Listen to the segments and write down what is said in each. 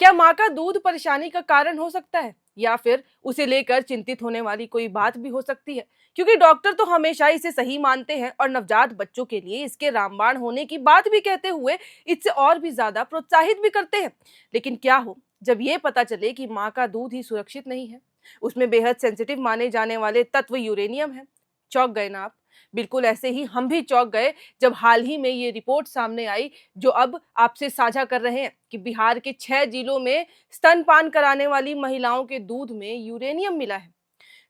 क्या माँ का दूध परेशानी का कारण हो सकता है या फिर उसे लेकर चिंतित होने वाली कोई बात भी हो सकती है? क्योंकि डॉक्टर तो हमेशा इसे सही मानते हैं और नवजात बच्चों के लिए इसके रामबाण होने की बात भी कहते हुए इससे और भी ज्यादा प्रोत्साहित भी करते हैं। लेकिन क्या हो जब ये पता चले कि माँ का दूध ही सुरक्षित नहीं है, उसमें बेहद सेंसिटिव माने जाने वाले तत्व यूरेनियम है। चौंक गए ना आप? बिल्कुल ऐसे ही हम भी चौंक गए जब हाल ही में ये रिपोर्ट सामने आई, जो अब आपसे साझा कर रहे हैं कि बिहार के 6 जिलों में स्तनपान कराने वाली महिलाओं के दूध में यूरेनियम मिला है।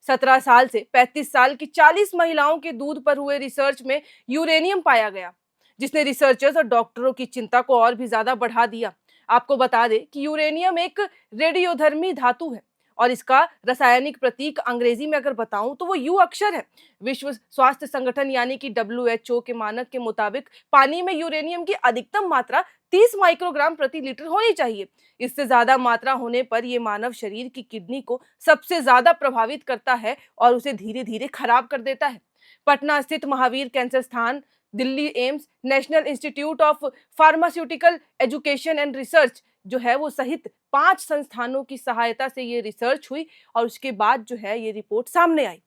17 साल से 35 साल की 40 महिलाओं के दूध पर हुए रिसर्च में यूरेनियम पाया गया, जिसने रिसर्चर्स और डॉक्टरों की चिंता को और भी ज्यादा बढ़ा दिया। आपको बता दें कि यूरेनियम एक रेडियोधर्मी धातु है और इसका रासायनिक प्रतीक अंग्रेजी में अगर बताऊं तो वो यू अक्षर है। विश्व स्वास्थ्य संगठन यानी कि WHO के मानक के मुताबिक पानी में यूरेनियम की अधिकतम मात्रा 30 माइक्रोग्राम प्रति लीटर होनी चाहिए। इससे ज्यादा मात्रा होने पर यह मानव शरीर की किडनी को सबसे ज्यादा प्रभावित करता है और उसे धीरे धीरे खराब कर देता है। पटना स्थित महावीर कैंसर स्थान, Delhi AIIMS, national institute of pharmaceutical education and research जो है वो सहित 5 संस्थानों की सहायता से ये रिसर्च हुई और उसके बाद जो है ये रिपोर्ट सामने आई।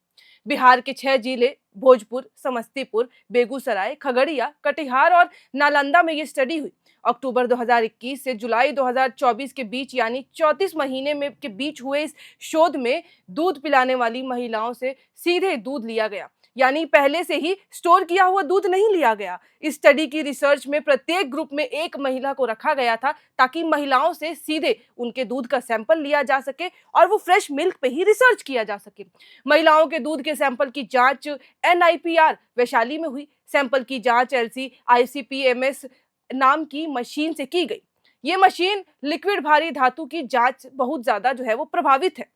बिहार के 6 जिले भोजपुर, समस्तीपुर, बेगूसराय, खगड़िया, कटिहार और नालंदा में ये स्टडी हुई। अक्टूबर 2021 से जुलाई 2024 के बीच यानी 34 महीने में के बीच हुए इस शोध में दूध पिलाने वाली महिलाओं से सीधे दूध लिया गया, यानी पहले से ही स्टोर किया हुआ दूध नहीं लिया गया। इस स्टडी की रिसर्च में प्रत्येक ग्रुप में एक महिला को रखा गया था ताकि महिलाओं से सीधे उनके दूध का सैंपल लिया जा सके और वो फ्रेश मिल्क पे ही रिसर्च किया जा सके। महिलाओं के दूध के सैंपल की जांच NIPR वैशाली में हुई। सैंपल की जांच LC-ICP-MS नाम की मशीन से की गई। ये मशीन लिक्विड भारी धातु की जांच बहुत ज्यादा जो है वो प्रभावित है।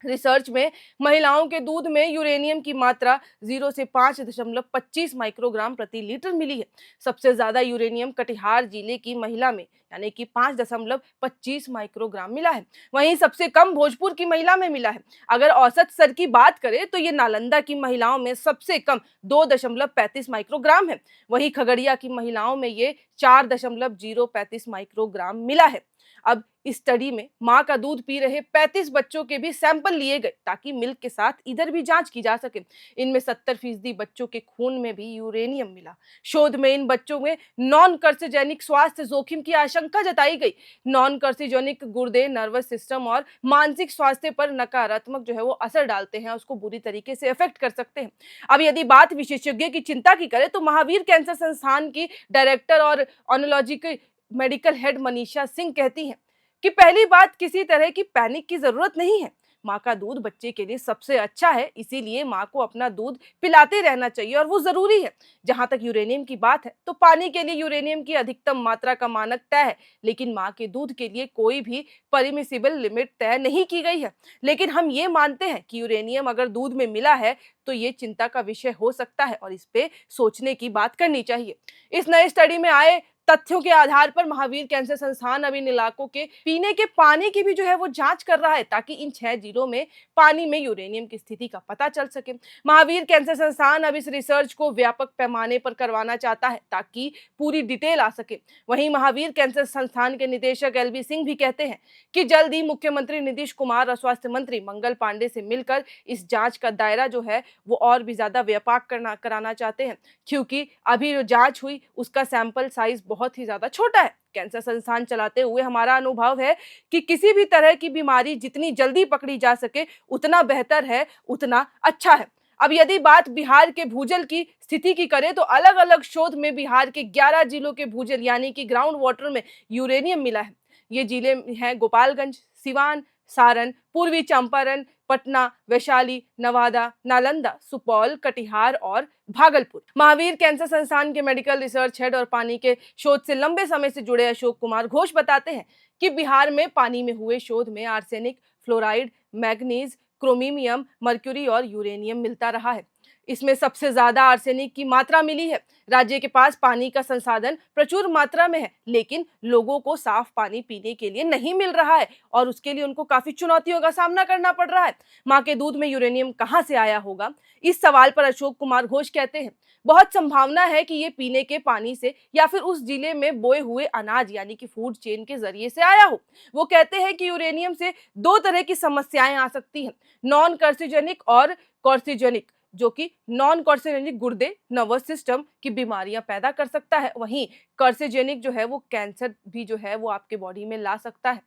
रिसर्च में महिलाओं के दूध में यूरेनियम की मात्रा 0 से 5.25 माइक्रोग्राम प्रति लीटर मिली है। सबसे ज्यादा यूरेनियम कटिहार जिले की महिला में यानी कि 5.25 माइक्रोग्राम मिला है। वहीं सबसे कम भोजपुर की महिला में मिला है। अगर औसत स्तर की बात करें तो ये नालंदा की महिलाओं में सबसे कम 2.35 माइक्रोग्राम है। वहीं खगड़िया की महिलाओं में ये 4.035 माइक्रोग्राम मिला है। अब इस स्टडी में मां का दूध पी रहे 35 बच्चों के भी सैंपल लिए गए ताकि मिल्क के साथ इधर भी जांच की जा सके। इनमें 70% बच्चों के खून में भी यूरेनियम मिला। शोध में इन बच्चों में नॉन कार्सिनोजेनिक स्वास्थ्य जोखिम की आशंका जताई गई। नॉन कार्सिनोजेनिक गुर्दे, नर्वस सिस्टम और मानसिक स्वास्थ्य पर नकारात्मक जो है वो असर डालते हैं, उसको बुरी तरीके से इफेक्ट कर सकते हैं। अब यदि बात विशेषज्ञ की चिंता की करें तो महावीर कैंसर संस्थान की डायरेक्टर और ऑनोलॉजी की मेडिकल हेड मनीषा सिंह कहती हैं कि पहली बात, किसी तरह की पैनिक की जरूरत नहीं है। माँ का दूध बच्चे के लिए सबसे अच्छा है, इसीलिए माँ को अपना दूध पिलाते रहना चाहिए और वो जरूरी है। जहां तक यूरेनियम की बात है तो पानी के लिए यूरेनियम की अधिकतम मात्रा का मानक तय है, लेकिन माँ के दूध के लिए कोई भी परमिसिबल लिमिट तय नहीं की गई है। लेकिन हम ये मानते हैं कि यूरेनियम अगर दूध में मिला है तो ये चिंता का विषय हो सकता है और इस पे सोचने की बात करनी चाहिए। इस नए स्टडी में आए तथ्यों के आधार पर महावीर कैंसर संस्थान अब इन इलाकों के पीने के पानी की भी जो है वो जांच कर रहा है ताकि इन 6 जिलों में पानी में यूरेनियम की स्थिति का पता चल सके। महावीर कैंसर संस्थान अब इस रिसर्च को व्यापक पैमाने पर करवाना चाहता है ताकि पूरी डिटेल आ सके। वहीं महावीर कैंसर संस्थान के निदेशक LB सिंह भी कहते हैं कि जल्द ही मुख्यमंत्री नीतीश कुमार और स्वास्थ्य मंत्री मंगल पांडे से मिलकर इस जांच का दायरा जो है वो और भी ज्यादा व्यापक कराना चाहते हैं, क्योंकि अभी जो जांच हुई उसका सैंपल साइज बहुत ही ज्यादा छोटा है। कैंसर संस्थान चलाते हुए हमारा अनुभव है कि किसी भी तरह की बीमारी जितनी जल्दी पकड़ी जा सके उतना बेहतर है, उतना अच्छा है। अब यदि बात बिहार के भूजल की स्थिति की करें तो अलग अलग शोध में बिहार के 11 जिलों के भूजल यानी कि ग्राउंड वाटर में यूरेनियम मिला है। ये जिले हैं गोपालगंज, सिवान, सारण, पूर्वी चंपारण, पटना, वैशाली, नवादा, नालंदा, सुपौल, कटिहार और भागलपुर। महावीर कैंसर संस्थान के मेडिकल रिसर्च हेड और पानी के शोध से लंबे समय से जुड़े अशोक कुमार घोष बताते हैं कि बिहार में पानी में हुए शोध में आर्सेनिक, फ्लोराइड, मैग्नीज, क्रोमीनियम, मर्क्यूरी और यूरेनियम मिलता रहा है। इसमें सबसे ज्यादा आर्सेनिक की मात्रा मिली है। राज्य के पास पानी का संसाधन प्रचुर मात्रा में है, लेकिन लोगों को साफ पानी पीने के लिए नहीं मिल रहा है और उसके लिए उनको काफी चुनौतियों का सामना करना पड़ रहा है। माँ के दूध में यूरेनियम कहाँ से आया होगा? इस सवाल पर अशोक कुमार घोष कहते हैं, बहुत संभावना है कि ये पीने के पानी से या फिर उस जिले में बोए हुए अनाज यानी कि फूड चेन के जरिए से आया हो। वो कहते हैं कि यूरेनियम से दो तरह की समस्याएं आ सकती हैं, नॉन कार्सिनोजेनिक और कार्सिनोजेनिक। जो कि नॉन कार्सिनोजेनिक गुर्दे, नर्वस सिस्टम की बीमारियां पैदा कर सकता है, वहीं कार्सिनोजेनिक जो है वो कैंसर भी जो है वो आपके बॉडी में ला सकता है।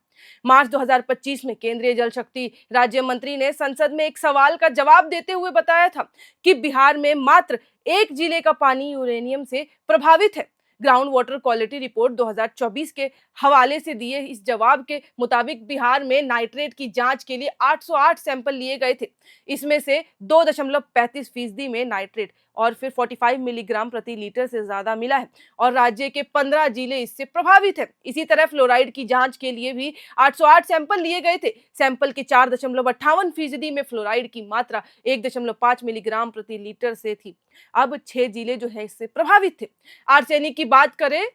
मार्च 2025 में केंद्रीय जल शक्ति राज्य मंत्री ने संसद में एक सवाल का जवाब देते हुए बताया था कि बिहार में मात्र एक जिले का पानी यूरेनियम से प्रभावित है। ग्राउंड वाटर क्वालिटी रिपोर्ट 2024 के हवाले से दिए इस जवाब के मुताबिक बिहार में नाइट्रेट की जांच के लिए 808 सैंपल लिए गए थे। इसमें से 2.35% में नाइट्रेट और फिर 45 मिलीग्राम प्रति लीटर से ज्यादा मिला है और राज्य के 15 जिले इससे प्रभावित हैं। इसी तरह फ्लोराइड की जांच के लिए भी 808 सैंपल लिए गए थे। सैंपल के 4.58% में फ्लोराइड की मात्रा 1.5 मिलीग्राम प्रति लीटर से थी। अब 6 जिले जो है इससे प्रभावित थे। आर्सेनिक की बात करें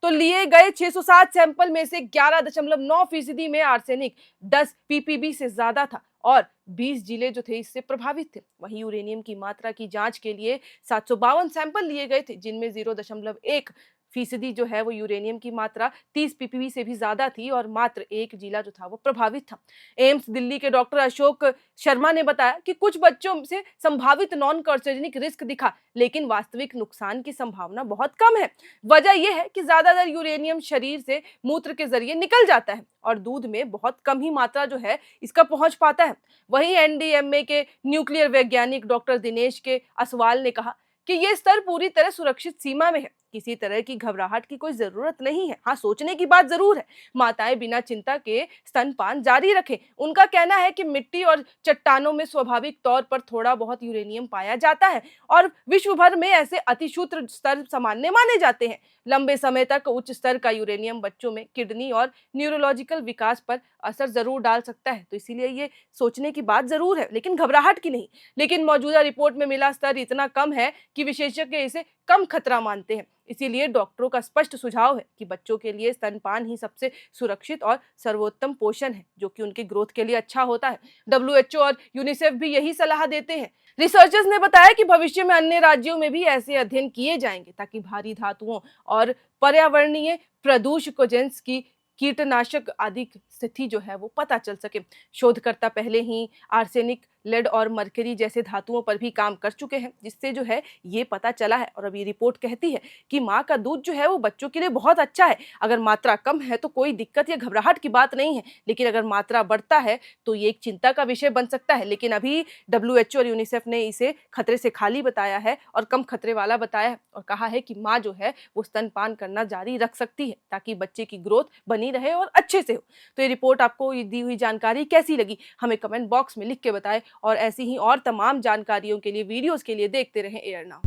तो लिए गए 607 सैंपल में से 11.9% में आर्सेनिक 10 ppb से ज्यादा था और 20 जिले जो थे इससे प्रभावित थे। वहीं यूरेनियम की मात्रा की जांच के लिए 752 सैंपल लिए गए थे, जिनमें 0.1% जो है वो यूरेनियम की मात्रा 30 ppb से भी ज्यादा थी और मात्र एक जिला जो था वो प्रभावित था। एम्स दिल्ली के डॉक्टर अशोक शर्मा ने बताया कि कुछ बच्चों से संभावित नॉन कार्सिनोजेनिक रिस्क दिखा, लेकिन वास्तविक नुकसान की संभावना बहुत कम है। वजह यह है कि ज्यादातर यूरेनियम शरीर से मूत्र के जरिए निकल जाता है और दूध में बहुत कम ही मात्रा जो है इसका पहुंच पाता है। वहीं एनडीएमए के न्यूक्लियर वैज्ञानिक डॉक्टर दिनेश के असवाल ने कहा कि यह स्तर पूरी तरह सुरक्षित सीमा में है, किसी तरह की घबराहट की कोई जरूरत नहीं है। हाँ, सोचने की बात जरूर है। माताएं बिना चिंता के स्तनपान जारी रखें। उनका कहना है कि मिट्टी और चट्टानों में स्वाभाविक तौर पर थोड़ा बहुत यूरेनियम पाया जाता है और विश्व भर में ऐसे अतिशूत्र स्तर सामान्य माने जाते हैं। लंबे समय तक उच्च स्तर का यूरेनियम बच्चों में किडनी और न्यूरोलॉजिकल विकास पर असर जरूर डाल सकता है, तो इसीलिए ये सोचने की बात जरूर है, लेकिन घबराहट की नहीं। लेकिन मौजूदा रिपोर्ट में मिला स्तर इतना कम है कि विशेषज्ञ इसे कम खतरा मानते हैं। इसीलिए डॉक्टरों का स्पष्ट सुझाव है कि बच्चों के लिए स्तनपान ही सबसे सुरक्षित और सर्वोत्तम पोषण है, जो कि उनके ग्रोथ के लिए अच्छा होता है। WHO और यूनिसेफ भी यही सलाह देते हैं। रिसर्चर्स ने बताया कि भविष्य में अन्य राज्यों में भी ऐसे अध्ययन किए जाएंगे ताकि भारी धातुओं और पर्यावरणीय प्रदूषकोजेंस की कीटनाशक आदि की स्थिति जो है वो पता चल सके। शोधकर्ता पहले ही आर्सेनिक, लेड और मरकरी जैसे धातुओं पर भी काम कर चुके हैं, जिससे जो है ये पता चला है। और अब ये रिपोर्ट कहती है कि माँ का दूध जो है वो बच्चों के लिए बहुत अच्छा है। अगर मात्रा कम है तो कोई दिक्कत या घबराहट की बात नहीं है, लेकिन अगर मात्रा बढ़ता है तो ये एक चिंता का विषय बन सकता है। लेकिन अभी WHO और यूनिसेफ ने इसे खतरे से खाली बताया है और कम खतरे वाला बताया है और कहा है कि माँ जो है वो स्तनपान करना जारी रख सकती है ताकि बच्चे की ग्रोथ बनी रहे और अच्छे से हो। तो ये रिपोर्ट आपको दी हुई जानकारी कैसी लगी, हमें कमेंट बॉक्स में लिख के बताएं और ऐसी ही और तमाम जानकारियों के लिए, वीडियोस के लिए देखते रहें एयर नाउ।